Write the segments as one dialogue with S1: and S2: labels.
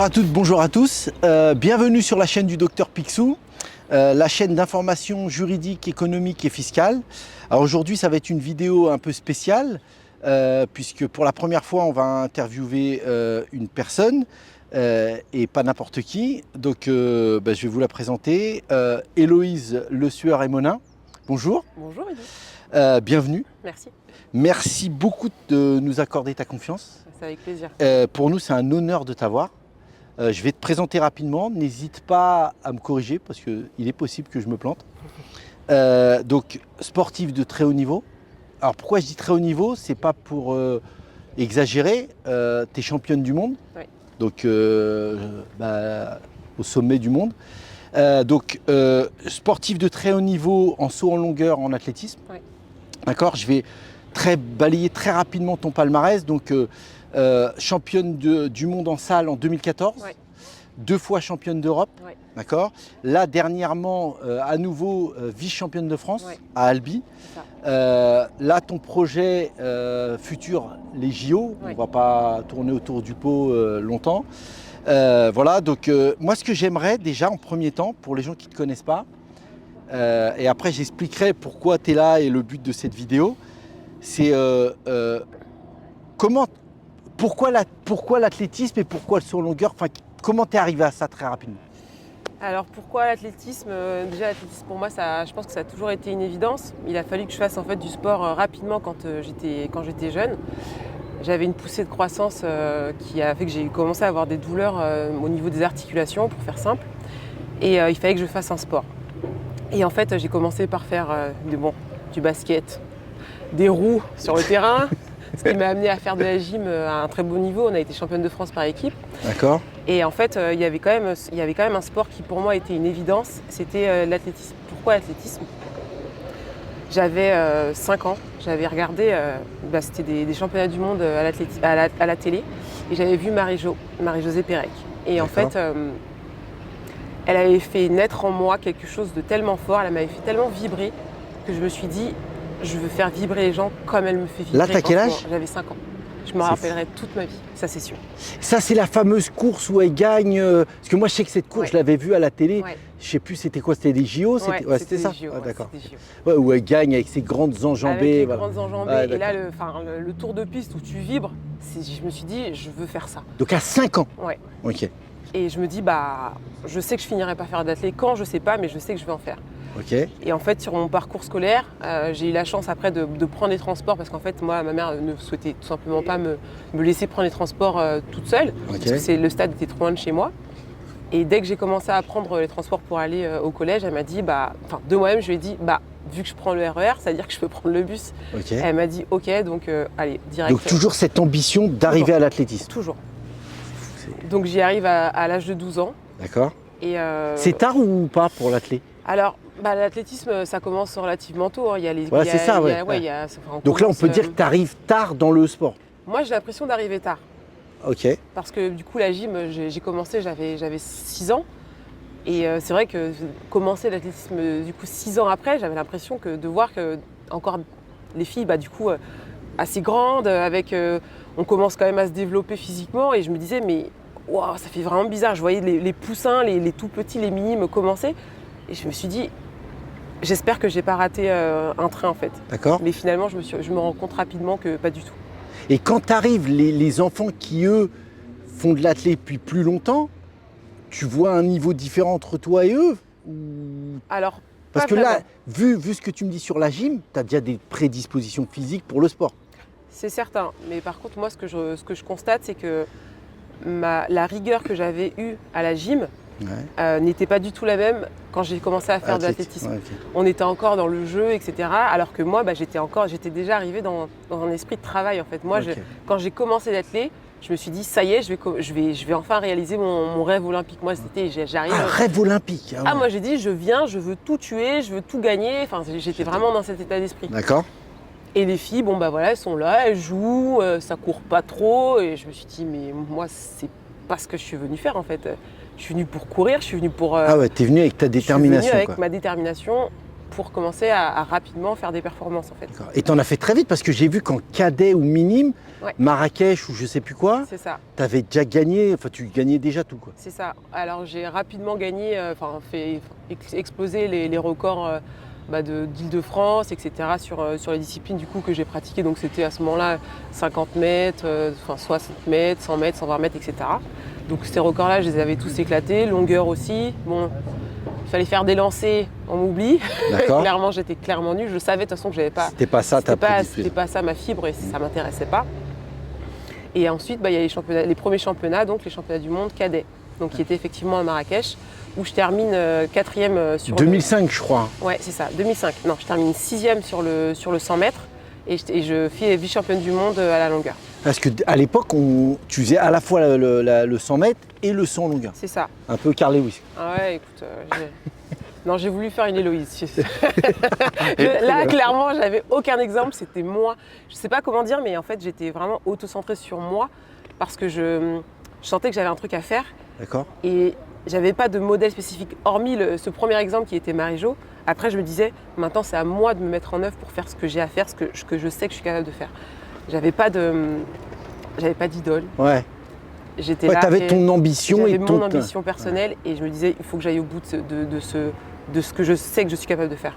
S1: Bonjour à toutes, bonjour à tous. Bienvenue sur la chaîne du Docteur Picsou, la chaîne d'information juridique, économique et fiscale. Alors aujourd'hui, ça va être une vidéo un peu spéciale, puisque pour la première fois, on va interviewer une personne, et pas n'importe qui. Donc je vais vous la présenter. Héloïse Le Sueur-Emonin. Bonjour.
S2: Bonjour Edith.
S1: Bienvenue.
S2: Merci.
S1: Merci beaucoup de nous accorder ta confiance.
S2: C'est avec plaisir.
S1: Pour nous, c'est un honneur de t'avoir. Je vais te présenter rapidement. N'hésite pas à me corriger parce qu'il est possible que je me plante. Donc, sportif de très haut niveau. Alors, pourquoi je dis très haut niveau? C'est pas pour exagérer. Tu es championne du monde.
S2: Oui.
S1: Donc, au sommet du monde. Sportif de très haut niveau en saut en longueur, en athlétisme.
S2: Oui.
S1: D'accord. Je vais balayer très rapidement ton palmarès. Donc, championne du monde en salle en 2014,
S2: ouais.
S1: 2 fois championne d'Europe,
S2: ouais.
S1: D'accord. Là, dernièrement, à nouveau, vice-championne de France,
S2: ouais.
S1: à Albi. Là, ton projet futur, les JO,
S2: ouais.
S1: on ne va pas tourner autour du pot longtemps. Voilà, donc moi, ce que j'aimerais déjà, en premier temps, pour les gens qui ne te connaissent pas, et après, j'expliquerai pourquoi tu es là et le but de cette vidéo, c'est pourquoi l'athlétisme et pourquoi le saut en longueur, enfin, comment tu es arrivé à ça très rapidement?
S2: Alors pourquoi l'athlétisme? Déjà l'athlétisme pour moi, je pense que ça a toujours été une évidence. Il a fallu que je fasse en fait du sport rapidement quand j'étais jeune. J'avais une poussée de croissance qui a fait que j'ai commencé à avoir des douleurs au niveau des articulations, pour faire simple. Et il fallait que je fasse un sport. Et en fait, j'ai commencé par faire du basket, des roues sur le terrain. Ce qui m'a amené à faire de la gym à un très beau niveau. On a été championne de France par équipe.
S1: D'accord.
S2: Et en fait, il y avait quand même un sport qui pour moi était une évidence, c'était l'athlétisme. Pourquoi l'athlétisme? J'avais 5 ans, j'avais regardé, c'était des championnats du monde à la télé, et j'avais vu Marie-Josée Pérec. Et en fait, elle avait fait naître en moi quelque chose de tellement fort, elle m'avait fait tellement vibrer, que je me suis dit, je veux faire vibrer les gens comme elle me fait vibrer.
S1: Là, t'as quel âge?
S2: J'avais 5 ans. Je me rappellerai toute ma vie, ça c'est sûr.
S1: Ça, c'est la fameuse course où elle gagne. Parce que moi, je sais que cette course, je l'avais vue à la télé. Ouais. Je sais plus, c'était quoi? C'était des JO? C'était ça?
S2: JO,
S1: d'accord.
S2: Ouais,
S1: où elle gagne avec ses grandes enjambées.
S2: Avec les grandes enjambées. Et là, le tour de piste où tu vibres, je me suis dit, je veux faire ça.
S1: Donc à 5 ans?
S2: Ouais.
S1: Ok.
S2: Et je me dis, je sais que je finirai par faire d'athlète. Quand, je sais pas, mais je sais que je vais en faire.
S1: Ok.
S2: Et en fait, sur mon parcours scolaire, j'ai eu la chance après de prendre les transports parce qu'en fait, moi, ma mère ne souhaitait tout simplement pas me laisser prendre les transports toute seule. Parce que le stade était trop loin de chez moi. Et dès que j'ai commencé à prendre les transports pour aller au collège, elle m'a dit, de moi-même, je lui ai dit, vu que je prends le RER, c'est-à-dire que je peux prendre le bus.
S1: Okay.
S2: Elle m'a dit, ok, donc allez, direct.
S1: Donc toujours cette ambition d'arriver à l'athlétisme?
S2: Toujours. Donc j'y arrive à l'âge de 12 ans.
S1: D'accord. C'est tard ou pas pour l'athlète?
S2: Alors, l'athlétisme, ça commence relativement tôt. Hein.
S1: Donc là, on peut dire que tu arrives tard dans le sport?
S2: Moi, j'ai l'impression d'arriver tard.
S1: Ok.
S2: Parce que du coup, la gym, j'ai commencé, j'avais 6 ans. Et c'est vrai que commencer l'athlétisme, du coup, 6 ans après, j'avais l'impression de voir que encore les filles, assez grandes, on commence quand même à se développer physiquement. Et je me disais, mais wow, ça fait vraiment bizarre. Je voyais les poussins, les tout petits, les minimes commencer. Et je me suis dit, j'espère que j'ai pas raté un train en fait.
S1: D'accord.
S2: Mais finalement, je me rends compte rapidement que pas du tout.
S1: Et quand tu arrives, les enfants qui, eux, font de l'athlète depuis plus longtemps, tu vois un niveau différent entre toi et eux?
S2: Alors,
S1: parce que
S2: vraiment.
S1: là, vu ce que tu me dis sur la gym, tu as déjà des prédispositions physiques pour le sport.
S2: C'est certain. Mais par contre, moi, ce que je constate, c'est que la rigueur que j'avais eue à la gym, n'était pas du tout la même quand j'ai commencé à faire de l'athlétisme. Ouais, okay. On était encore dans le jeu, etc. Alors que moi, j'étais déjà arrivée dans un esprit de travail. En fait, moi, quand j'ai commencé l'athlète, je me suis dit, ça y est, je vais enfin réaliser mon rêve olympique. Moi, j'arrive.
S1: Un rêve olympique.
S2: Ah, moi, j'ai dit, je viens, je veux tout tuer, je veux tout gagner. Enfin, j'étais vraiment dans cet état d'esprit.
S1: D'accord.
S2: Et les filles, elles sont là, elles jouent, ça court pas trop. Et je me suis dit, mais moi, c'est pas ce que je suis venue faire en fait. Je suis venue pour courir, je suis venue pour...
S1: Ah ouais, t'es venue avec ta détermination.
S2: Je suis venue avec ma détermination pour commencer à rapidement faire des performances en fait.
S1: Et tu en as fait très vite parce que j'ai vu qu'en cadet ou minime,
S2: Ouais.
S1: Marrakech ou je sais plus quoi,
S2: C'est ça.
S1: tu avais déjà gagné, enfin tu gagnais déjà tout quoi.
S2: C'est ça. Alors j'ai rapidement gagné, fait exploser les records d'Île-de-France, etc. sur les disciplines du coup que j'ai pratiquées. Donc c'était à ce moment-là 50 mètres, 60 mètres, 100 mètres, 120 mètres, etc. Donc ces records-là, je les avais tous éclatés. Longueur aussi. Bon, il fallait faire des lancers, on m'oublie.
S1: D'accord.
S2: Clairement, j'étais clairement nulle. Je savais de toute façon que j'avais pas.
S1: C'était pas ça ta
S2: C'était pas ça ma fibre et ça m'intéressait pas. Et ensuite, il y a les premiers championnats, donc les championnats du monde cadets, donc qui étaient effectivement à Marrakech, où je termine 4e sur
S1: 2005 je crois.
S2: Ouais, c'est ça, 2005. Non, je termine 6e sur le 100 mètres et je fais vice-championne du monde à la longueur.
S1: Parce qu'à l'époque, tu faisais à la fois le 100 mètres et le 100 longueur.
S2: C'est ça.
S1: Un peu Carl Lewis.
S2: Ah ouais, écoute, non, j'ai voulu faire une Héloïse. Là, clairement, j'avais aucun exemple, c'était moi. Je sais pas comment dire, mais en fait, j'étais vraiment auto-centrée sur moi parce que je sentais que j'avais un truc à faire.
S1: D'accord.
S2: Et j'avais pas de modèle spécifique, hormis ce premier exemple qui était Marie-Jo. Après, je me disais, maintenant, c'est à moi de me mettre en œuvre pour faire ce que j'ai à faire, ce que je sais que je suis capable de faire. J'avais pas d'idole.
S1: Ouais.
S2: J'étais
S1: Ouais,
S2: là.
S1: t'avais ton ambition
S2: j'avais
S1: et
S2: mon
S1: ton
S2: ambition personnelle et je me disais, il faut que j'aille au bout de ce que je sais que je suis capable de faire.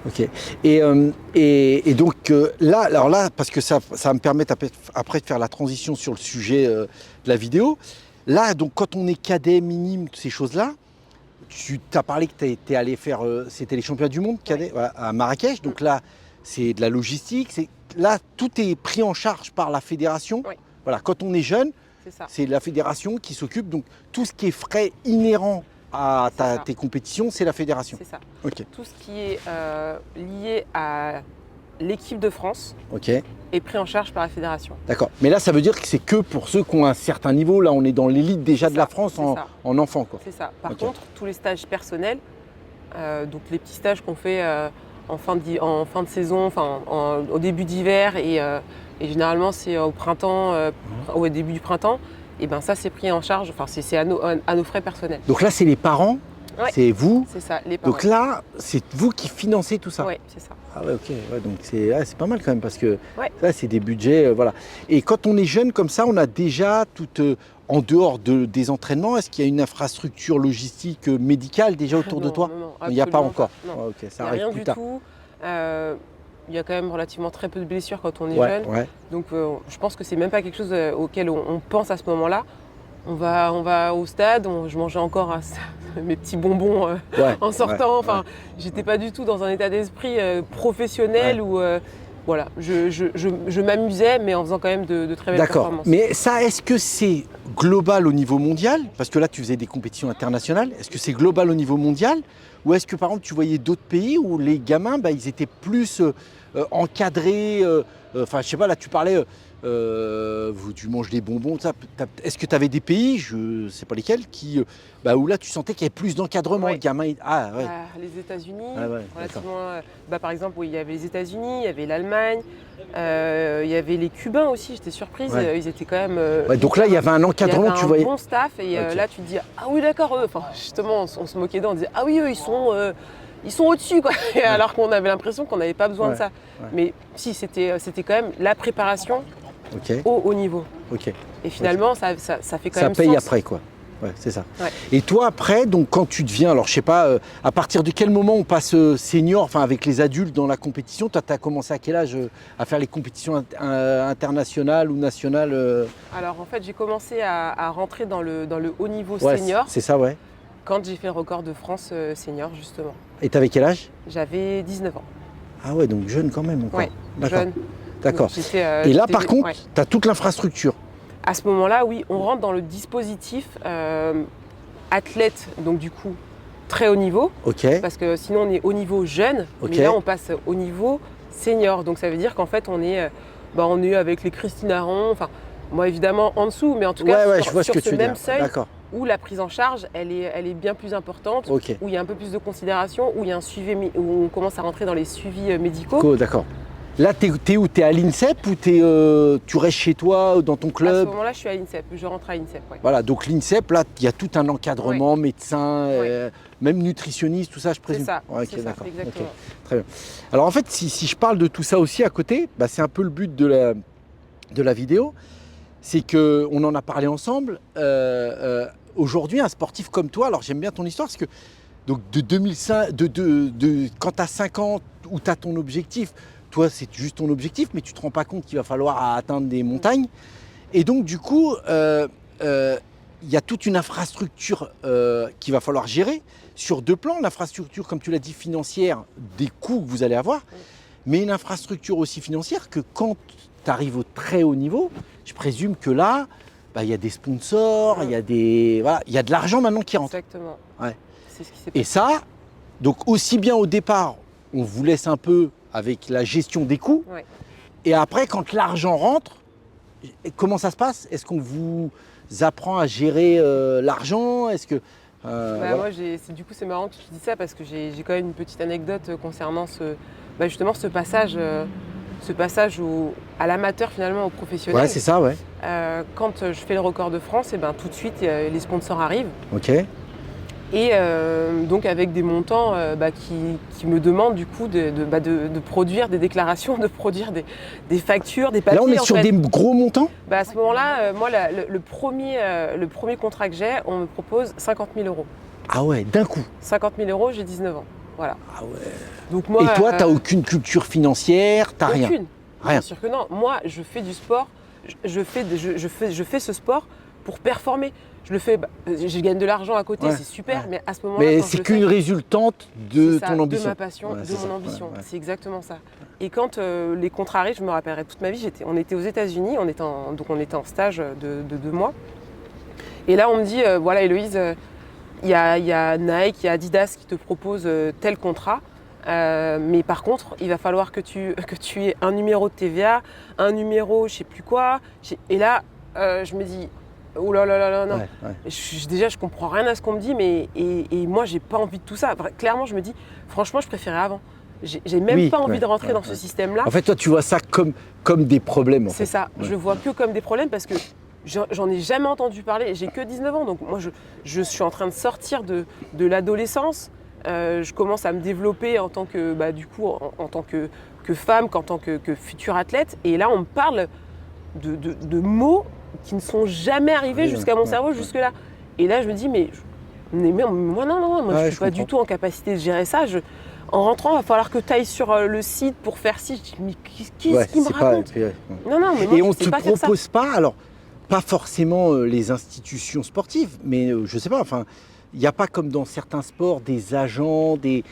S1: Ok. Et donc là, alors là, parce que ça va me permettre après de faire la transition sur le sujet de la vidéo. Là, donc quand on est cadet, minime, ces choses-là, tu t'as parlé que tu étais allé faire, c'était les championnats du monde cadet
S2: Ouais.
S1: voilà, à Marrakech. Donc là, c'est de la logistique. Là, tout est pris en charge par la fédération.
S2: Oui.
S1: Voilà, quand on est jeune,
S2: C'est ça.
S1: c'est la fédération qui s'occupe. Donc tout ce qui est frais inhérents à
S2: C'est ça.
S1: tes compétitions, c'est la fédération.
S2: C'est ça.
S1: Ok.
S2: Tout ce qui est lié à l'équipe de France
S1: Ok.
S2: est pris en charge par la fédération.
S1: D'accord. Mais là, ça veut dire que c'est que pour ceux qui ont un certain niveau. Là, on est dans l'élite déjà
S2: C'est
S1: de la
S2: ça,
S1: France
S2: c'est ça.
S1: en enfant, quoi.
S2: C'est ça. Par
S1: Ok.
S2: contre, tous les stages personnels, donc les petits stages qu'on fait en fin de saison, au début d'hiver et généralement c'est au printemps, au début du printemps, et ben ça c'est pris en charge, c'est à nos frais personnels.
S1: Donc là, c'est les parents,
S2: Ouais.
S1: c'est vous.
S2: C'est ça, les parents.
S1: Donc là, c'est vous qui financez tout ça.
S2: Oui, c'est ça.
S1: Ah ouais, ok. Ouais, donc c'est pas mal quand même parce que
S2: Ouais.
S1: là, c'est des budgets, voilà. Et quand on est jeune comme ça, on a déjà en dehors des entraînements, est-ce qu'il y a une infrastructure logistique médicale déjà autour de
S2: Non,
S1: toi?
S2: non,
S1: Il n'y a pas
S2: absolument
S1: encore.
S2: Non.
S1: Ouais, ok, ça
S2: Il n'y a
S1: arrive
S2: rien
S1: plus
S2: du
S1: tard.
S2: tout. Il y a quand même relativement très peu de blessures quand on est
S1: Ouais,
S2: jeune.
S1: ouais.
S2: Donc je pense que c'est même pas quelque chose auquel on pense à ce moment-là. On va au stade, je mangeais encore mes petits bonbons
S1: Ouais,
S2: en sortant.
S1: ouais, ouais.
S2: J'étais pas du tout dans un état d'esprit professionnel où voilà, je m'amusais, mais en faisant quand même de très belles
S1: D'accord.
S2: performances.
S1: Mais ça, est-ce que c'est global au niveau mondial? Parce que là, tu faisais des compétitions internationales. Est-ce que c'est global au niveau mondial? Ou est-ce que, par exemple, tu voyais d'autres pays où les gamins, ils étaient plus encadrés? Enfin, je sais pas, là, tu parlais, tu manges des bonbons, ça. Est-ce que tu avais des pays, je ne sais pas lesquels, où là, tu sentais qu'il y avait plus d'encadrement?
S2: Ouais.
S1: Le gamin, ah, ouais.
S2: Les États-Unis,
S1: Ah ouais,
S2: relativement. Par exemple, oui, il y avait les États-Unis, il y avait l'Allemagne, il y avait les Cubains aussi. J'étais surprise,
S1: Ouais.
S2: ils étaient quand même.
S1: Ouais, donc là, il y avait un encadrement,
S2: il y avait
S1: tu
S2: un
S1: voyais.
S2: bon staff et
S1: Ok.
S2: là, tu te dis ah oui, d'accord, eux. Enfin, justement, on se moquait d'eux, on disait ah oui, eux, ils sont au-dessus, quoi. Alors qu'on avait l'impression qu'on n'avait pas besoin
S1: Ouais,
S2: de ça.
S1: ouais.
S2: Mais si, c'était quand même la préparation
S1: Ok,
S2: au haut niveau.
S1: ok.
S2: Et finalement, ça fait quand
S1: Ça
S2: même
S1: paye
S2: sens.
S1: après, quoi. Ouais, c'est ça.
S2: Ouais.
S1: Et toi, après, donc quand tu deviens, alors je sais pas, à partir de quel moment on passe senior, enfin avec les adultes dans la compétition? Toi, tu as commencé à quel âge à faire les compétitions internationales ou nationales
S2: Alors en fait, j'ai commencé à rentrer dans le haut niveau
S1: Ouais,
S2: senior
S1: c'est ça, ouais.
S2: quand j'ai fait le record de France senior, justement.
S1: Et tu avais quel âge?
S2: J'avais 19 ans.
S1: Ah ouais, donc jeune quand même encore.
S2: Ouais,
S1: D'accord.
S2: jeune.
S1: D'accord.
S2: Donc,
S1: Et là, par contre,
S2: ouais.
S1: tu as toute l'infrastructure.
S2: À ce moment-là, oui, on rentre dans le dispositif athlète, donc du coup, très haut niveau.
S1: Ok.
S2: Parce que sinon, on est au niveau jeune,
S1: Ok.
S2: mais là, on passe au niveau senior. Donc ça veut dire qu'en fait, on est avec les Christine Aron, enfin, moi évidemment en dessous, mais en tout cas,
S1: Ouais,
S2: sur,
S1: je vois ce
S2: sur
S1: que
S2: ce
S1: tu veux
S2: même
S1: dire.
S2: seuil,
S1: D'accord.
S2: où la prise en charge, elle est bien plus importante,
S1: Ok.
S2: où il y a un peu plus de considération, où il y a un suivi, où on commence à rentrer dans les suivis médicaux.
S1: Cool, d'accord. Là, t'es où? T'es à l'INSEP ou tu restes chez toi, dans ton
S2: À ce
S1: club?
S2: moment-là, je suis à l'INSEP, je rentre à l'INSEP. Ouais.
S1: Voilà, donc l'INSEP, là, il y a tout un encadrement, médecin, même nutritionniste, tout ça, je présume.
S2: C'est ça,
S1: Ouais, ok,
S2: c'est ça,
S1: d'accord.
S2: exactement.
S1: Ok, très bien. Alors en fait, si je parle de tout ça aussi à côté, bah, c'est un peu le but de la vidéo, c'est qu'on en a parlé ensemble. Aujourd'hui, un sportif comme toi, alors j'aime bien ton histoire, parce que donc de 2005, quand tu as 5 ans, où tu as ton objectif, toi c'est juste ton objectif, mais tu ne te rends pas compte qu'il va falloir atteindre des montagnes. Et donc du coup, y a toute une infrastructure qu'il va falloir gérer sur 2 plans. L'infrastructure, comme tu l'as dit, financière, des coûts que vous allez avoir, mais une infrastructure aussi financière que quand tu arrives au très haut niveau, je présume que là, bah, y a des sponsors, il y a de l'argent maintenant qui rentre.
S2: Exactement.
S1: Ouais.
S2: C'est ce qui s'est passé.
S1: Et ça, donc aussi bien au départ, on vous laisse un peu avec la gestion des coûts, et après, quand l'argent rentre, comment ça se passe? Est-ce qu'on vous apprend à gérer l'argent? Est-ce que voilà.
S2: Moi, du coup, c'est marrant que tu dis ça parce que j'ai quand même une petite anecdote concernant justement ce passage à l'amateur finalement au professionnel.
S1: Ouais, c'est ça, ouais.
S2: Quand je fais le record de France, et ben, tout de suite, les sponsors arrivent.
S1: Ok.
S2: Et donc avec des montants qui me demandent du coup de produire des déclarations, de produire des factures, des papiers.
S1: Là, on est sur des gros montants?
S2: À ce moment-là, moi, le premier contrat que j'ai, on me propose 50 000 €.
S1: Ah ouais, d'un coup?
S2: 50 000 €, j'ai 19 ans. Voilà.
S1: Ah ouais.
S2: Donc moi,
S1: et toi, tu n'as aucune culture financière, tu n'as rien?
S2: Aucune.
S1: Rien.
S2: Bien sûr que non. Moi, je fais du sport, je fais ce sport pour performer. Je le fais, je gagne de l'argent à côté, c'est super, mais à ce moment-là.
S1: Mais c'est qu'une résultante de ton ambition.
S2: De ma passion, de mon ambition.
S1: Ouais.
S2: C'est exactement ça. Et quand les contrats arrivent, je me rappellerai toute ma vie, on était aux États-Unis, on était en stage de 2 mois. Et là, on me dit voilà, Héloïse, il y a Nike, il y a Adidas qui te proposent tel contrat. Mais par contre, il va falloir que tu aies un numéro de TVA, un numéro je sais plus quoi. Et là, je me dis, oh là là là là, non. Déjà, je comprends rien à ce qu'on me dit, et moi, j'ai pas envie de tout ça. Clairement, je me dis, franchement, je préférais avant. J'ai même pas envie de rentrer dans ce système-là.
S1: En fait, toi, tu vois ça comme des problèmes.
S2: C'est ça. Ouais. Je le vois que comme des problèmes parce que j'en ai jamais entendu parler. J'ai que 19 ans, donc moi, je suis en train de sortir de l'adolescence. Je commence à me développer en tant que, en tant que femme, qu'en tant que future athlète. Et là, on me parle de mots qui ne sont jamais arrivés jusqu'à mon cerveau, jusque-là. Et là, je me dis, mais moi, non, moi, je ne suis pas du tout en capacité de gérer ça. En rentrant, il va falloir que tu ailles sur le site pour faire ci. Je dis, mais qu'est-ce qu'il me raconte? Non, mais moi,
S1: et on ne
S2: te
S1: propose pas, alors, pas forcément les institutions sportives, mais je ne sais pas, enfin, il n'y a pas comme dans certains sports des agents, des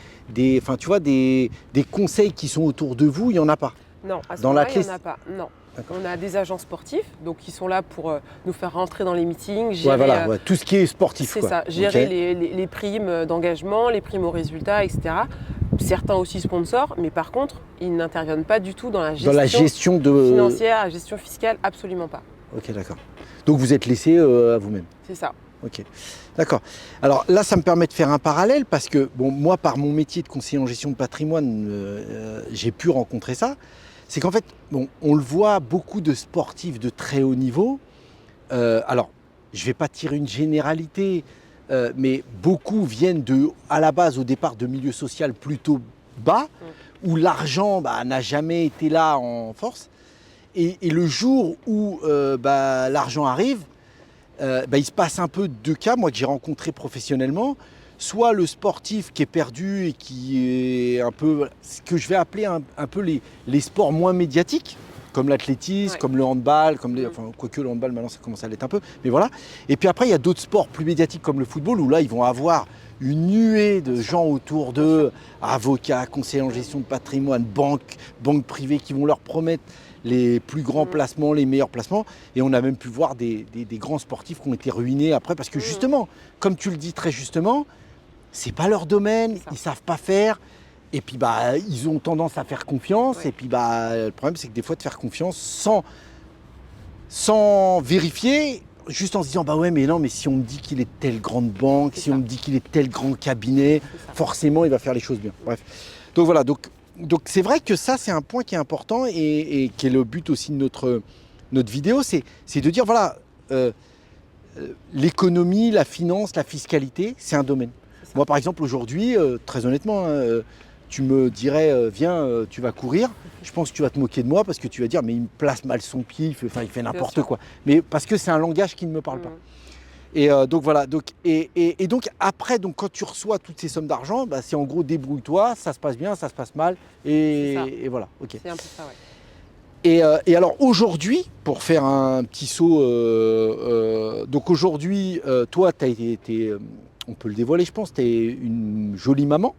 S1: conseils qui sont autour de vous, il n'y en a pas.
S2: Non, à ce moment-là, il n'y en a pas. Non. On a des agents sportifs, donc qui sont là pour nous faire rentrer dans les meetings, gérer
S1: tout ce qui est sportif.
S2: C'est ça, gérer les primes d'engagement, les primes aux résultats, etc. Certains aussi sponsors, mais par contre, ils n'interviennent pas du tout dans la gestion financière, la gestion fiscale, absolument pas.
S1: Ok, d'accord. Donc vous êtes laissé à vous-même.
S2: C'est ça.
S1: Ok, d'accord. Alors là, ça me permet de faire un parallèle parce que, moi, par mon métier de conseiller en gestion de patrimoine, j'ai pu rencontrer ça. C'est qu'en fait, on le voit, beaucoup de sportifs de très haut niveau. Alors, je ne vais pas tirer une généralité, mais beaucoup viennent à la base, au départ, de milieux sociaux plutôt bas, où l'argent n'a jamais été là en force. Et le jour où l'argent arrive, il se passe un peu 2 cas, moi, que j'ai rencontré professionnellement. Soit le sportif qui est perdu et qui est un peu ce que je vais appeler un peu les sports moins médiatiques, comme l'athlétisme, comme le handball, quoique le handball maintenant ça commence à l'être un peu, mais voilà. Et puis après il y a d'autres sports plus médiatiques comme le football où là ils vont avoir une nuée de gens autour d'eux, avocats, conseillers en gestion de patrimoine, banques privées qui vont leur promettre les plus grands placements, les meilleurs placements. Et on a même pu voir des grands sportifs qui ont été ruinés après parce que justement, comme tu le dis très justement, c'est pas leur domaine, ils savent pas faire. Et puis ils ont tendance à faire confiance. Et puis le problème c'est que des fois de faire confiance sans vérifier, juste en se disant mais si on me dit qu'il est telle grande banque, on me dit qu'il est tel grand cabinet, forcément il va faire les choses bien. Bref. Donc voilà, donc c'est vrai que ça, c'est un point qui est important et qui est le but aussi de notre vidéo, c'est de dire, voilà, l'économie, la finance, la fiscalité, c'est un domaine. Moi, par exemple, aujourd'hui, très honnêtement, hein, tu me dirais, viens, tu vas courir. Je pense que tu vas te moquer de moi parce que tu vas dire, mais il me place mal son pied, il fait n'importe quoi. Mais parce que c'est un langage qui ne me parle pas. Et donc voilà. Donc après, quand tu reçois toutes ces sommes d'argent, bah, c'est en gros débrouille-toi, ça se passe bien, ça se passe mal. Et voilà. Ok.
S2: C'est un peu ça, ouais.
S1: Et alors aujourd'hui, pour faire un petit saut, donc aujourd'hui, toi, tu as été, on peut le dévoiler, je pense, tu es une jolie maman,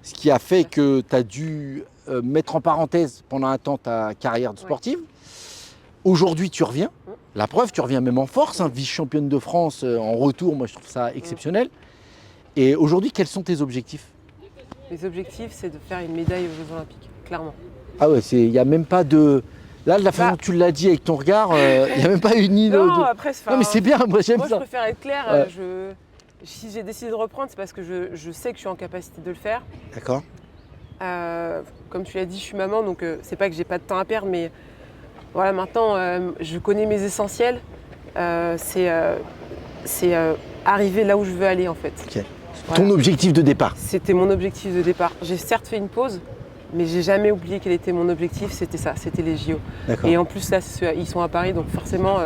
S1: ce qui a fait que tu as dû mettre en parenthèse pendant un temps ta carrière de sportive. Aujourd'hui, tu reviens. La preuve, tu reviens même en force, hein, vice-championne de France en retour, moi je trouve ça exceptionnel. Et aujourd'hui, quels sont tes objectifs?
S2: Les objectifs, c'est de faire une médaille aux Jeux Olympiques, clairement.
S1: Ah ouais, il n'y a même pas de... Là, de la façon dont tu l'as dit avec ton regard, il n'y a même pas une idée.
S2: Non, après,
S1: non, mais c'est bien, moi j'aime ça.
S2: Moi, je préfère être clair. Si j'ai décidé de reprendre, c'est parce que je sais que je suis en capacité de le faire.
S1: D'accord.
S2: Comme tu l'as dit, je suis maman, donc c'est pas que j'ai pas de temps à perdre, mais voilà, maintenant, je connais mes essentiels. C'est arriver là où je veux aller, en fait.
S1: Okay. Voilà. Ton objectif de départ?
S2: C'était mon objectif de départ. J'ai certes fait une pause, mais j'ai jamais oublié quel était mon objectif, c'était ça, c'était les JO. Et en plus là, ils sont à Paris, donc forcément,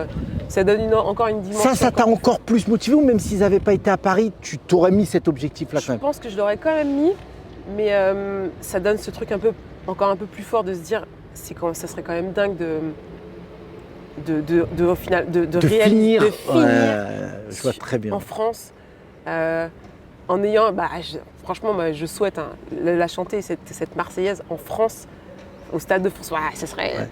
S2: ça donne encore une dimension.
S1: Ça t'a encore plus motivé, ou même s'ils n'avaient pas été à Paris, tu t'aurais mis cet objectif-là quand même?
S2: Je pense que je l'aurais quand même mis, mais ça donne ce truc encore un peu plus fort de se dire, ça serait quand même dingue au final, de
S1: finir.
S2: Je
S1: vois très bien.
S2: En France. En ayant, franchement, je souhaite la chanter, cette Marseillaise en France, au Stade de France. Ça serait. Ouais.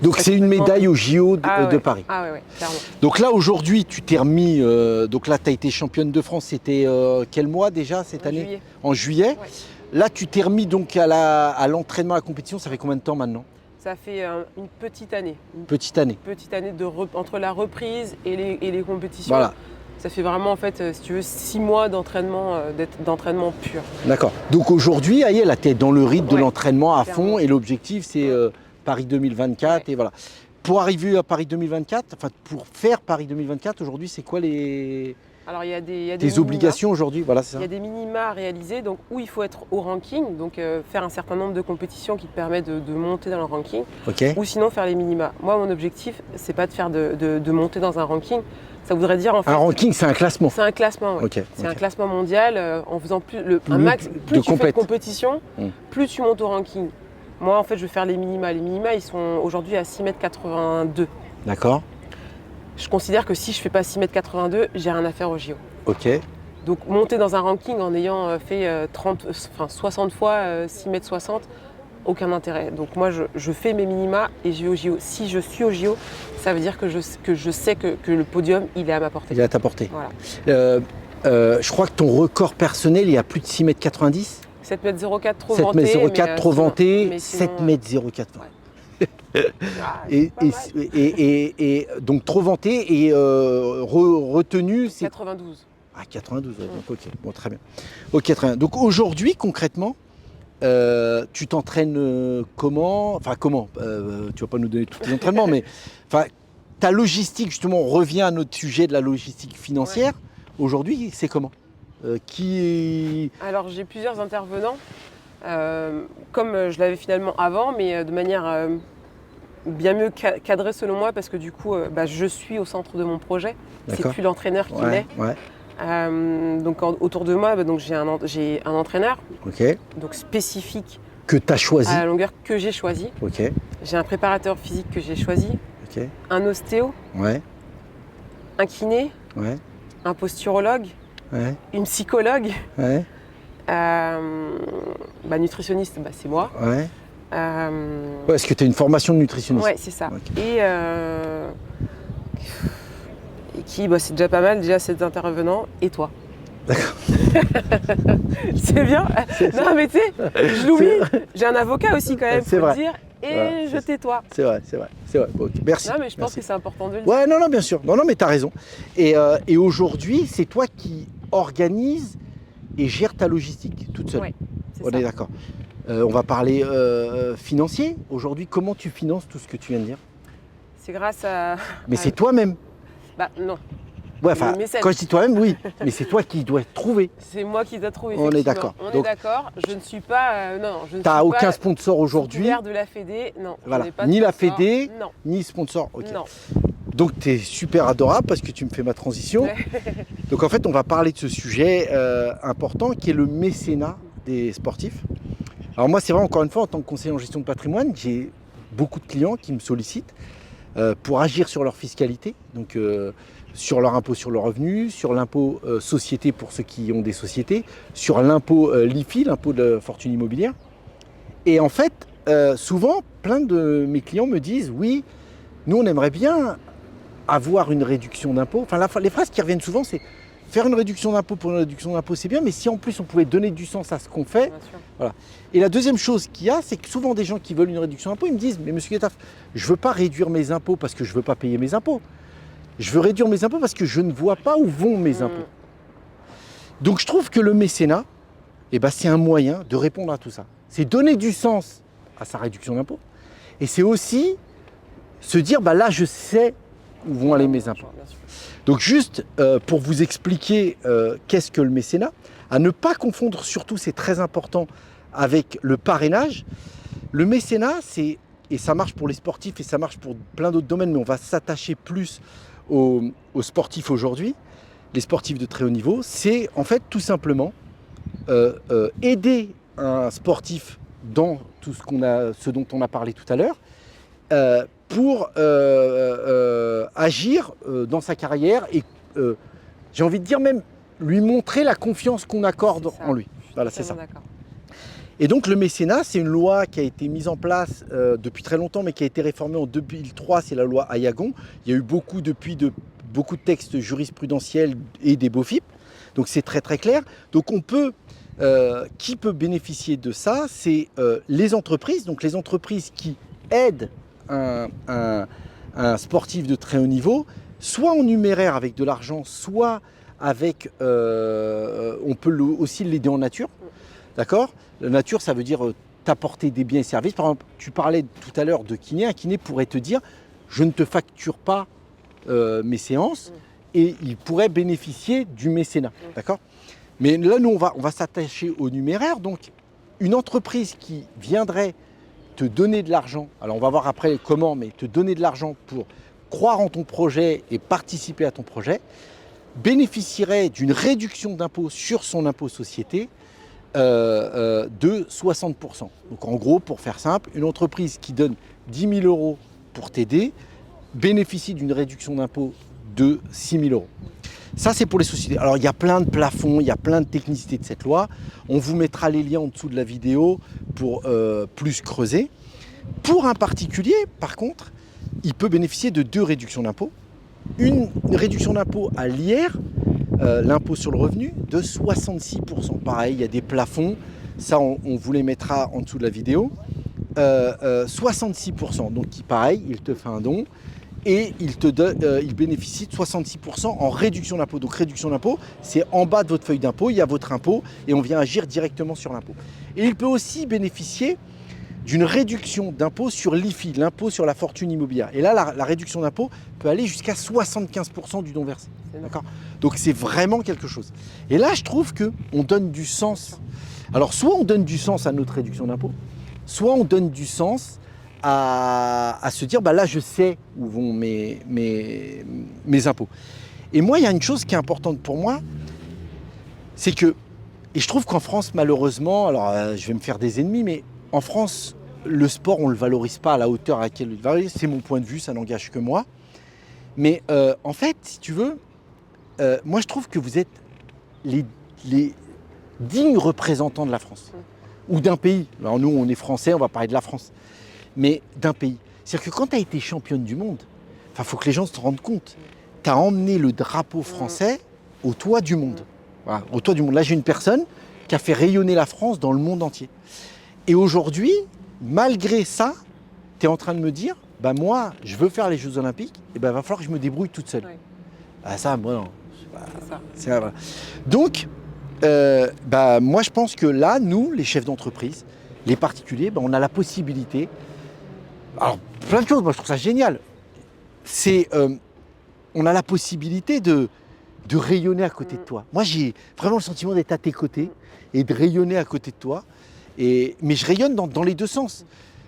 S1: Donc c'est une médaille au JO de Paris.
S2: Ah ouais, clairement.
S1: Donc là aujourd'hui, tu t'es remis. Donc là, tu as été championne de France. C'était quel mois déjà cette année?
S2: Juillet.
S1: En juillet. Ouais. Là, tu t'es remis donc à l'entraînement, à la compétition. Ça fait combien de temps maintenant?
S2: Ça fait une petite année.
S1: Petite année.
S2: Petite année entre la reprise et les compétitions.
S1: Voilà.
S2: Ça fait vraiment, en fait, si tu veux, 6 mois d'entraînement pur.
S1: D'accord. Donc aujourd'hui, là, tu es dans le rythme de l'entraînement à fond et l'objectif, c'est Paris 2024. Et voilà. Pour arriver à Paris 2024, enfin, pour faire Paris 2024, aujourd'hui, c'est quoi les...
S2: Alors, il y a des
S1: tes obligations aujourd'hui, voilà, c'est ça.
S2: Il y a des minima à réaliser, donc où il faut être au ranking, donc faire un certain nombre de compétitions qui te permettent de monter dans le ranking, ou sinon faire les minima. Moi, mon objectif, c'est pas de faire de monter dans un ranking. Ça voudrait dire en fait.
S1: Un ranking, c'est un classement.
S2: C'est un classement, oui. C'est un classement mondial en faisant plus tu fais de compétition, plus tu montes au ranking. Moi, en fait, je vais faire les minima. Les minima, ils sont aujourd'hui à 6,82 m.
S1: D'accord.
S2: Je considère que si je ne fais pas 6,82 m, j'ai rien à faire au JO.
S1: Ok.
S2: Donc monter dans un ranking en ayant fait 60 fois 6,60 m, aucun intérêt. Donc moi, je fais mes minima et je vais au JO. Si je suis au JO, ça veut dire que je sais que le podium, il est à ma portée.
S1: Il est à ta portée.
S2: Voilà.
S1: Je crois que ton record personnel, il y a plus de 6,90 m.
S2: 7,04 m trop vanté.
S1: 7,04 m trop vanté, 7,04 m. Et donc trop vanté et retenu, c'est
S2: 92.
S1: Ah, 92, ouais, donc ok, bon, très bien. Ok, très bien. Donc aujourd'hui, concrètement, tu t'entraînes comment? Enfin, comment tu vas pas nous donner tous les entraînements, mais ta logistique, justement, on revient à notre sujet de la logistique financière. Ouais. Aujourd'hui, c'est comment?
S2: Alors, j'ai plusieurs intervenants, comme je l'avais finalement avant, mais de manière bien mieux cadrée selon moi, parce que du coup, je suis au centre de mon projet. C'est plus l'entraîneur qui l'est.
S1: Ouais.
S2: Donc autour de moi, donc j'ai un entraîneur, donc spécifique
S1: que tu as choisi,
S2: à la longueur que j'ai choisi. J'ai un préparateur physique que j'ai choisi, un ostéo, un kiné, un posturologue, une psychologue, nutritionniste, c'est moi.
S1: Est-ce que tu as une formation de nutritionniste?
S2: Oui, c'est ça. Et qui, c'est déjà pas mal, déjà 7 intervenants, et toi.
S1: D'accord.
S2: C'est bien. Non, mais tu sais, je l'oublie. J'ai un avocat aussi quand même, faut le dire. Et je tais-toi.
S1: C'est vrai. Bon, okay. Merci.
S2: Non, mais je pense que c'est important de le dire.
S1: Ouais, non, bien sûr. Non, mais tu as raison. Et aujourd'hui, c'est toi qui organise et gère ta logistique toute seule.
S2: Oui,
S1: On est d'accord. On va parler financier. Aujourd'hui, comment tu finances tout ce que tu viens de dire?
S2: C'est grâce à...
S1: Mais c'est toi-même.
S2: Bah non,
S1: Ouais, enfin,
S2: le mécène.
S1: quand je dis toi-même, oui. Mais c'est toi qui dois trouver.
S2: C'est moi qui dois trouver.
S1: On est
S2: effectivement.
S1: d'accord.
S2: On est
S1: Donc,
S2: d'accord. Je ne suis pas... non, je ne suis
S1: tu n'as
S2: pas
S1: aucun sponsor aujourd'hui.
S2: titulaire de la Fédé. Non, je
S1: Voilà.
S2: n'ai pas de
S1: Ni la
S2: sponsor.
S1: Fédé,
S2: Non,
S1: ni sponsor. Ok.
S2: non.
S1: Donc tu es super adorable parce que tu me fais ma transition.
S2: Ouais.
S1: Donc en fait, on va parler de ce sujet important qui est le mécénat des sportifs. Alors moi, c'est vrai, encore une fois, en tant que conseiller en gestion de patrimoine, j'ai beaucoup de clients qui me sollicitent pour agir sur leur fiscalité, donc sur leur impôt sur le revenu, sur l'impôt société pour ceux qui ont des sociétés, sur l'impôt LIFI, l'impôt de fortune immobilière. Et en fait, souvent, plein de mes clients me disent, oui, nous on aimerait bien avoir une réduction d'impôt. Enfin, les phrases qui reviennent souvent, c'est faire une réduction d'impôt pour une réduction d'impôt, c'est bien, mais si en plus on pouvait donner du sens à ce qu'on fait.
S2: Bien sûr.
S1: Voilà. Et la deuxième chose qu'il y a, c'est que souvent des gens qui veulent une réduction d'impôt, ils me disent, mais monsieur Guettaf, je ne veux pas réduire mes impôts parce que je ne veux pas payer mes impôts. Je veux réduire mes impôts parce que je ne vois pas où vont mes impôts. Donc je trouve que le mécénat, eh ben, c'est un moyen de répondre à tout ça. C'est donner du sens à sa réduction d'impôt. Et c'est aussi se dire, bah là je sais où vont aller mes impôts.
S2: Bien sûr.
S1: Donc juste pour vous expliquer qu'est-ce que le mécénat, à ne pas confondre surtout, c'est très important, avec le parrainage. Le mécénat, c'est, et ça marche pour les sportifs et ça marche pour plein d'autres domaines, mais on va s'attacher plus aux sportifs aujourd'hui, les sportifs de très haut niveau, c'est en fait tout simplement aider un sportif dans tout ce dont on a parlé tout à l'heure, pour agir dans sa carrière et j'ai envie de dire même lui montrer la confiance qu'on accorde en lui. Voilà, c'est ça.
S2: D'accord.
S1: Et donc le mécénat, c'est une loi qui a été mise en place depuis très longtemps, mais qui a été réformée en 2003, c'est la loi Ayagon. Il y a eu beaucoup de textes jurisprudentiels et des BOFIP, donc c'est très très clair. Donc on peut, qui peut bénéficier de ça? C'est les entreprises, donc les entreprises qui aident un sportif de très haut niveau, soit en numéraire avec de l'argent, soit avec, on peut aussi l'aider en nature, d'accord? La nature, ça veut dire t'apporter des biens et services. Par exemple, tu parlais tout à l'heure de kiné, un kiné pourrait te dire, je ne te facture pas mes séances, et il pourrait bénéficier du mécénat, d'accord? Mais là, nous, on va s'attacher au numéraire, donc une entreprise qui viendrait te donner de l'argent, alors on va voir après comment, mais te donner de l'argent pour croire en ton projet et participer à ton projet, bénéficierait d'une réduction d'impôt sur son impôt société de 60%. Donc en gros, pour faire simple, une entreprise qui donne 10 000 € pour t'aider bénéficie d'une réduction d'impôt de 6 000 €. Ça, c'est pour les sociétés. Alors, il y a plein de plafonds, il y a plein de technicités de cette loi. On vous mettra les liens en dessous de la vidéo pour plus creuser. Pour un particulier, par contre, il peut bénéficier de 2 réductions d'impôt. Une réduction d'impôt à l'IR, l'impôt sur le revenu, de 66%. Pareil, il y a des plafonds. Ça, on vous les mettra en dessous de la vidéo. 66%. Donc, pareil, il te fait un don. Et il bénéficie de 66% en réduction d'impôt. Donc réduction d'impôt, c'est en bas de votre feuille d'impôt, il y a votre impôt et on vient agir directement sur l'impôt. Et il peut aussi bénéficier d'une réduction d'impôt sur l'IFI, l'impôt sur la fortune immobilière. Et là, la réduction d'impôt peut aller jusqu'à 75% du don versé. D'accord ? Donc c'est vraiment quelque chose. Et là, je trouve qu'on donne du sens. Alors soit on donne du sens à notre réduction d'impôt, soit on donne du sens à se dire, bah là, je sais où vont mes impôts. Et moi, il y a une chose qui est importante pour moi, c'est que, et je trouve qu'en France, malheureusement, alors je vais me faire des ennemis, mais en France, le sport, on ne le valorise pas à la hauteur à laquelle il valorise. C'est mon point de vue, ça n'engage que moi. Mais en fait, si tu veux, moi, je trouve que vous êtes les dignes représentants de la France, ou d'un pays. Alors nous, on est français, on va parler de la France. Mais d'un pays. C'est-à-dire que quand tu as été championne du monde, il faut que les gens se rendent compte, tu as emmené le drapeau français au toit du monde. Voilà, au toit du monde. Là, j'ai une personne qui a fait rayonner la France dans le monde entier. Et aujourd'hui, malgré ça, tu es en train de me dire, bah moi, je veux faire les Jeux Olympiques, et ben va falloir que je me débrouille toute seule. Oui. Ah ça, moi non. C'est donc, moi je pense que là, nous, les chefs d'entreprise, les particuliers, on a la possibilité, alors plein de choses, moi je trouve ça génial, on a la possibilité de rayonner à côté de toi. Moi j'ai vraiment le sentiment d'être à tes côtés et de rayonner à côté de toi, mais je rayonne dans les deux sens.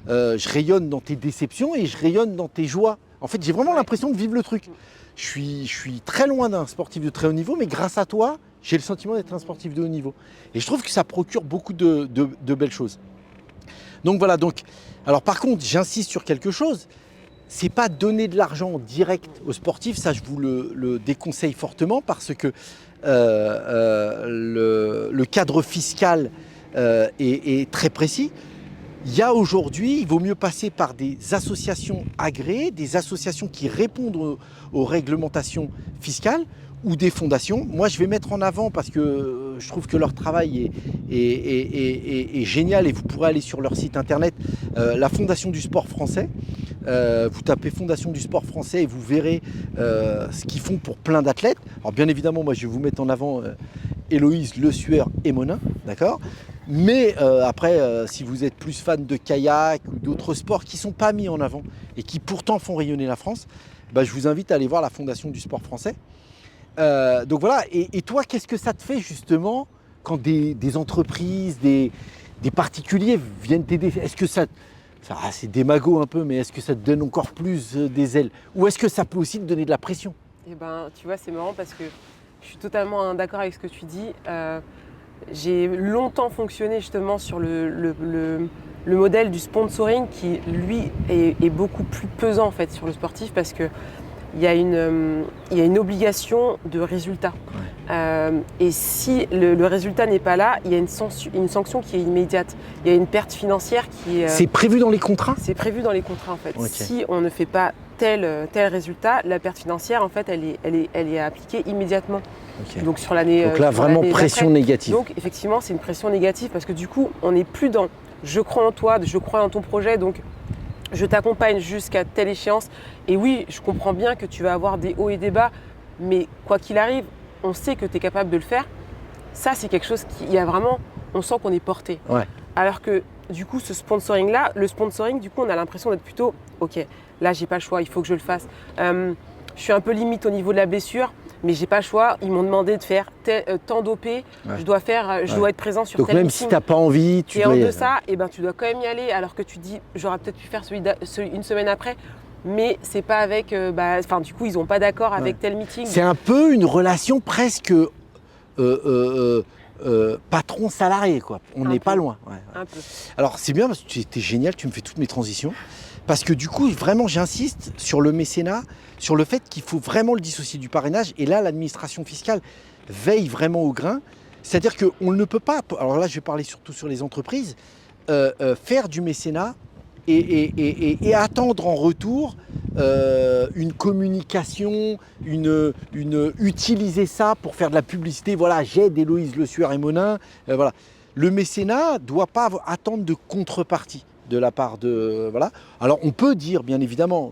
S1: Je rayonne dans tes déceptions et je rayonne dans tes joies. En fait, j'ai vraiment l'impression de vivre le truc. Je suis très loin d'un sportif de très haut niveau, mais grâce à toi, j'ai le sentiment d'être un sportif de haut niveau. Et je trouve que ça procure beaucoup de belles choses. Donc voilà, alors par contre, j'insiste sur quelque chose, c'est pas donner de l'argent direct aux sportifs, ça je vous le déconseille fortement parce que le cadre fiscal est très précis. Il y a aujourd'hui, il vaut mieux passer par des associations agréées, des associations qui répondent aux réglementations fiscales ou des fondations. Moi, je vais mettre en avant parce que je trouve que leur travail est génial et vous pourrez aller sur leur site internet, la Fondation du sport français. Vous tapez Fondation du sport français et vous verrez ce qu'ils font pour plein d'athlètes. Alors bien évidemment, moi, je vais vous mettre en avant Héloïse Le Sueur et Monin, d'accord ? Mais après, si vous êtes plus fan de kayak ou d'autres sports qui ne sont pas mis en avant et qui pourtant font rayonner la France, je vous invite à aller voir la Fondation du sport français. Donc voilà, et toi, qu'est-ce que ça te fait justement quand des entreprises, des particuliers viennent t'aider? Est-ce que c'est démago un peu, mais est-ce que ça te donne encore plus des ailes? Ou est-ce que ça peut aussi te donner de la pression?
S2: Eh ben, tu vois, c'est marrant parce que je suis totalement d'accord avec ce que tu dis. J'ai longtemps fonctionné justement sur le modèle du sponsoring qui, lui, est beaucoup plus pesant en fait sur le sportif parce que il y a une obligation de résultat. Ouais. Et si le résultat n'est pas là, il y a une sanction qui est immédiate. Il y a une perte financière qui est…
S1: C'est prévu dans les contrats ?
S2: C'est prévu dans les contrats en fait.
S1: Okay.
S2: Si on ne fait pas tel résultat, la perte financière en fait, elle est appliquée immédiatement.
S1: Okay.
S2: Donc sur l'année.
S1: Donc là vraiment pression négative.
S2: Donc effectivement c'est une pression négative parce que du coup on n'est plus dans je crois en toi, je crois en ton projet, donc je t'accompagne jusqu'à telle échéance. Et oui, je comprends bien que tu vas avoir des hauts et des bas, mais quoi qu'il arrive, on sait que tu es capable de le faire. Ça c'est quelque chose qui y a vraiment, on sent qu'on est porté.
S1: Ouais.
S2: Alors que du coup ce sponsoring là, le sponsoring du coup on a l'impression d'être plutôt ok, là j'ai pas le choix, il faut que je le fasse. Je suis un peu limite au niveau de la blessure, mais j'ai pas le choix. Ils m'ont demandé de faire tant d'OP. Ouais. Je dois être présent sur
S1: donc
S2: tel
S1: même
S2: meeting.
S1: Si t'as pas envie, tu dois
S2: y aller. Et en deçà, tu dois quand même y aller. Alors que tu dis, j'aurais peut-être pu faire celui une semaine après, mais c'est pas avec. Du coup, ils ont pas d'accord avec tel meeting.
S1: C'est un peu une relation presque patron salarié, quoi. On n'est pas loin. Ouais.
S2: Un peu.
S1: Alors c'est bien parce que tu étais génial. Tu me fais toutes mes transitions. Parce que du coup, vraiment, j'insiste sur le mécénat, sur le fait qu'il faut vraiment le dissocier du parrainage. Et là, l'administration fiscale veille vraiment au grain. C'est-à-dire qu'on ne peut pas, alors là, je vais parler surtout sur les entreprises, faire du mécénat et attendre en retour une communication, utiliser ça pour faire de la publicité. Voilà, j'aide Héloïse Le Sueur et Monin. Voilà. Le mécénat ne doit pas attendre de contrepartie de la part de… Voilà. Alors on peut dire bien évidemment,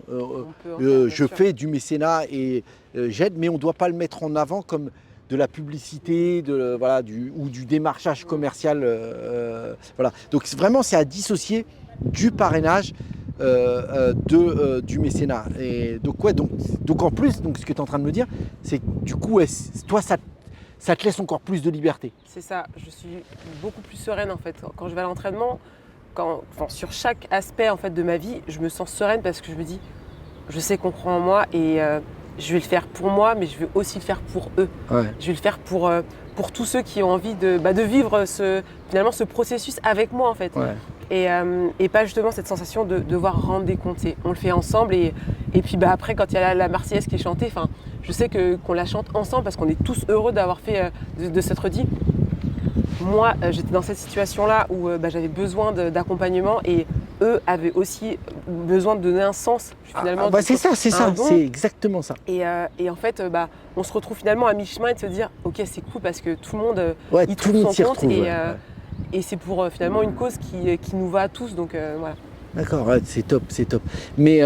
S1: je fais du mécénat et j'aide, mais on ne doit pas le mettre en avant comme de la publicité ou du démarchage commercial. Voilà. Donc vraiment c'est à dissocier du parrainage du mécénat. Et donc en plus, ce que tu es en train de me dire, c'est que du coup, toi ça te laisse encore plus de liberté.
S2: C'est ça, je suis beaucoup plus sereine en fait. Quand je vais à l'entraînement, sur chaque aspect en fait de ma vie, je me sens sereine parce que je me dis, je sais qu'on croit en moi et je vais le faire pour moi, mais je vais aussi le faire pour eux. Ouais. Je vais le faire pour tous ceux qui ont envie de vivre ce processus avec moi en fait. Ouais. Et pas justement cette sensation de devoir rendre des comptes. On le fait ensemble et puis après quand il y a la Marseillaise qui est chantée, je sais qu'on la chante ensemble parce qu'on est tous heureux d'avoir fait de s'être dit. Moi, j'étais dans cette situation-là où j'avais besoin d'accompagnement et eux avaient aussi besoin de donner un sens finalement.
S1: C'est ça, c'est exactement ça.
S2: Et en fait, on se retrouve finalement à mi-chemin et de se dire, ok, c'est cool parce que tout le monde
S1: y trouve son compte
S2: et c'est pour finalement une cause qui nous va à tous. Donc voilà.
S1: D'accord, ouais, c'est top. Mais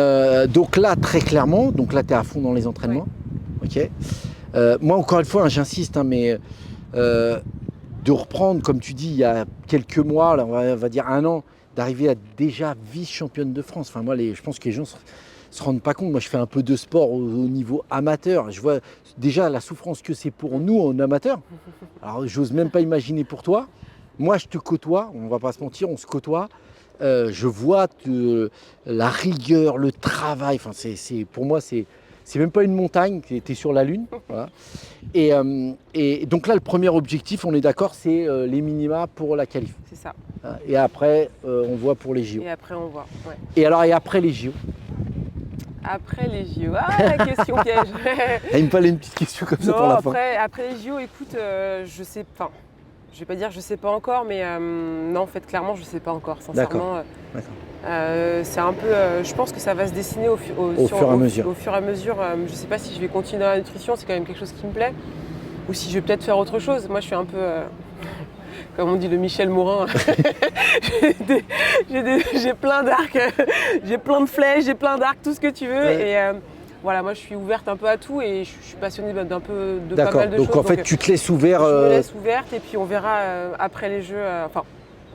S1: donc là, très clairement, tu es à fond dans les entraînements. Ouais. Ok. Moi, encore une fois, j'insiste, mais de reprendre, comme tu dis, il y a quelques mois, là, on va dire 1 an, d'arriver à déjà vice-championne de France. Enfin, moi, je pense que les gens se rendent pas compte. Moi, je fais un peu de sport au niveau amateur. Je vois déjà la souffrance que c'est pour nous en amateur. Alors, j'ose même pas imaginer pour toi. Moi, je te côtoie, on va pas se mentir, on se côtoie. Je vois la rigueur, le travail. Enfin, pour moi, c'est même pas une montagne qui était sur la Lune. Voilà. Et donc là, le premier objectif, on est d'accord, c'est les minima pour la qualif.
S2: C'est ça.
S1: Et après, on voit pour les JO.
S2: Et après, on voit. Ouais.
S1: Et alors, et après les JO?
S2: Après les JO, la question piège.
S1: Il me fallait une petite question comme ça pour la fin.
S2: Après les JO, écoute, je sais pas. Je vais pas dire je sais pas encore, mais non, en fait, clairement, je sais pas encore, sincèrement. C'est un peu. Je pense que ça va se dessiner au fur et à mesure. Au fur et à mesure. Je sais pas si je vais continuer dans la nutrition, c'est quand même quelque chose qui me plaît, ou si je vais peut-être faire autre chose. Moi, je suis un peu. Comme on dit, le Michel Morin. J'ai plein d'arcs, j'ai plein de flèches, j'ai plein d'arcs, tout ce que tu veux. Ouais. Et voilà, moi je suis ouverte un peu à tout et je suis passionnée d'un peu de pas mal de choses.
S1: Donc en fait, tu te laisses ouvert.
S2: Je me laisse ouverte et puis on verra après les Jeux. Enfin,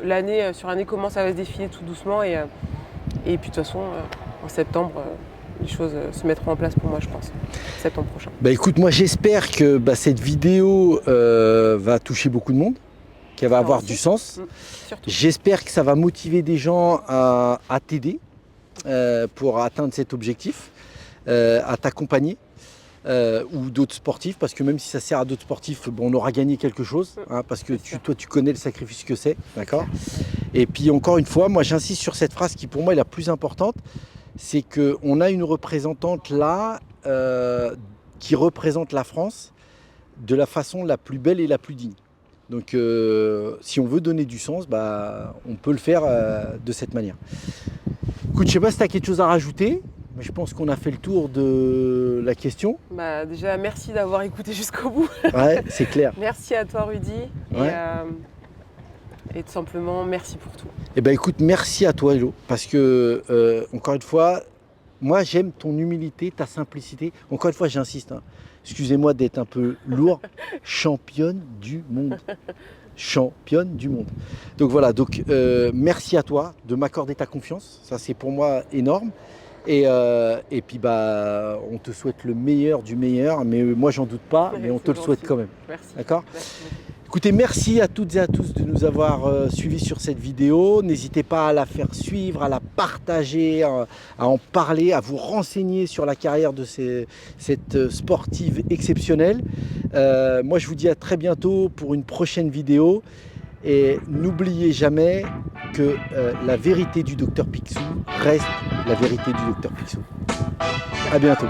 S2: l'année sur l'année comment ça va se défiler tout doucement et puis de toute façon en septembre. Les choses se mettront en place pour moi, je pense, septembre prochain.
S1: Bah écoute, moi j'espère que cette vidéo va toucher beaucoup de monde, qu'elle va avoir du sens. J'espère que ça va motiver des gens à t'aider pour atteindre cet objectif, à t'accompagner ou d'autres sportifs, parce que même si ça sert à d'autres sportifs, on aura gagné quelque chose, parce que toi tu connais le sacrifice que c'est, d'accord. Et puis encore une fois, moi j'insiste sur cette phrase qui pour moi est la plus importante, c'est qu'on a une représentante là qui représente la France de la façon la plus belle et la plus digne. Donc si on veut donner du sens, on peut le faire de cette manière. Écoute, je ne sais pas si tu as quelque chose à rajouter, mais je pense qu'on a fait le tour de la question.
S2: Déjà, merci d'avoir écouté jusqu'au bout.
S1: Ouais, c'est clair.
S2: Merci à toi, Rudy.
S1: Ouais.
S2: Et tout simplement, merci pour tout.
S1: Eh ben écoute, merci à toi, Hello, parce que, encore une fois, moi j'aime ton humilité, ta simplicité. Encore une fois, j'insiste, excusez-moi d'être un peu lourd, championne du monde. Championne du monde. Donc voilà, merci à toi de m'accorder ta confiance, ça c'est pour moi énorme. Et puis on te souhaite le meilleur du meilleur, mais moi j'en doute pas, mais on te le souhaite quand même.
S2: Merci.
S1: D'accord ? Écoutez, merci à toutes et à tous de nous avoir suivis sur cette vidéo. N'hésitez pas à la faire suivre, à la partager, à en parler, à vous renseigner sur la carrière de cette sportive exceptionnelle. Moi, je vous dis à très bientôt pour une prochaine vidéo. Et n'oubliez jamais que la vérité du Dr Picsou reste la vérité du Dr Picsou. À bientôt.